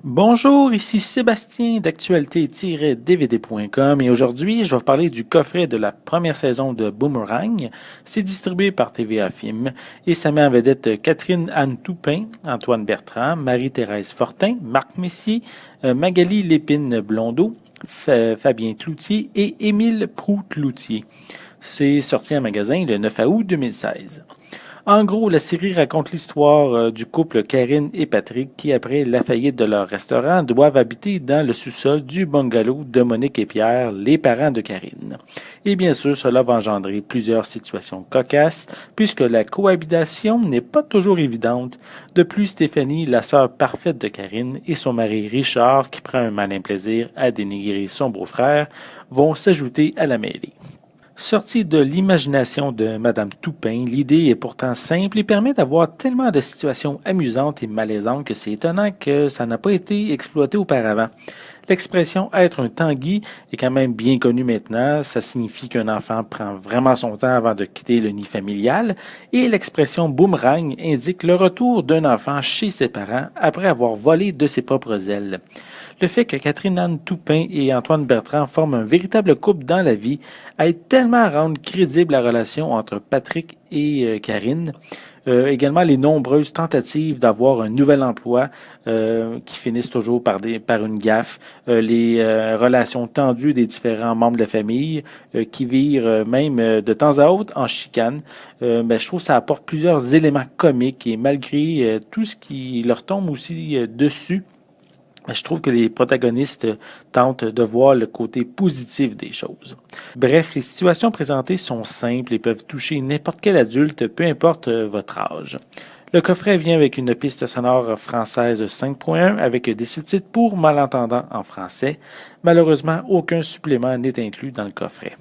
Bonjour, ici Sébastien d'actualité-dvd.com et aujourd'hui, je vais vous parler du coffret de la première saison de Boomerang. C'est distribué par TVA Film et ça met en vedette Catherine Anne Toupin, Antoine Bertrand, Marie-Thérèse Fortin, Marc Messier, Magali Lépine Blondeau, Fabien Cloutier et Émile Proulx-Cloutier. C'est sorti en magasin le 9 août 2016. En gros, la série raconte l'histoire du couple Karine et Patrick qui, après la faillite de leur restaurant, doivent habiter dans le sous-sol du bungalow de Monique et Pierre, les parents de Karine. Et bien sûr, cela va engendrer plusieurs situations cocasses, puisque la cohabitation n'est pas toujours évidente. De plus, Stéphanie, la sœur parfaite de Karine, et son mari Richard, qui prend un malin plaisir à dénigrer son beau-frère, vont s'ajouter à la mêlée. Sortie de l'imagination de Madame Toupin, l'idée est pourtant simple et permet d'avoir tellement de situations amusantes et malaisantes que c'est étonnant que ça n'a pas été exploité auparavant. L'expression être un Tanguy est quand même bien connue maintenant. Ça signifie qu'un enfant prend vraiment son temps avant de quitter le nid familial. Et l'expression boomerang indique le retour d'un enfant chez ses parents après avoir volé de ses propres ailes. Le fait que Catherine Anne Toupin et Antoine Bertrand forment un véritable couple dans la vie aide tellement à rendre crédible la relation entre Patrick et Karine. Également les nombreuses tentatives d'avoir un nouvel emploi qui finissent toujours par une gaffe, les relations tendues des différents membres de la famille qui virent même de temps à autre en chicane. Je trouve que ça apporte plusieurs éléments comiques et malgré tout ce qui leur tombe aussi dessus, je trouve que les protagonistes tentent de voir le côté positif des choses. Bref, les situations présentées sont simples et peuvent toucher n'importe quel adulte, peu importe votre âge. Le coffret vient avec une piste sonore française 5.1 avec des sous-titres pour malentendants en français. Malheureusement, aucun supplément n'est inclus dans le coffret.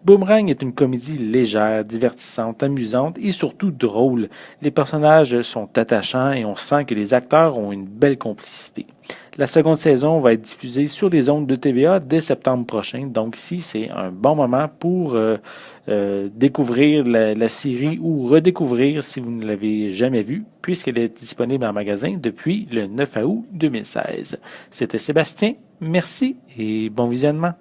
Boomerang est une comédie légère, divertissante, amusante et surtout drôle. Les personnages sont attachants et on sent que les acteurs ont une belle complicité. La seconde saison va être diffusée sur les ondes de TVA dès septembre prochain, donc ici c'est un bon moment pour découvrir la série ou redécouvrir si vous ne l'avez jamais vue, puisqu'elle est disponible en magasin depuis le 9 août 2016. C'était Sébastien, merci et bon visionnement.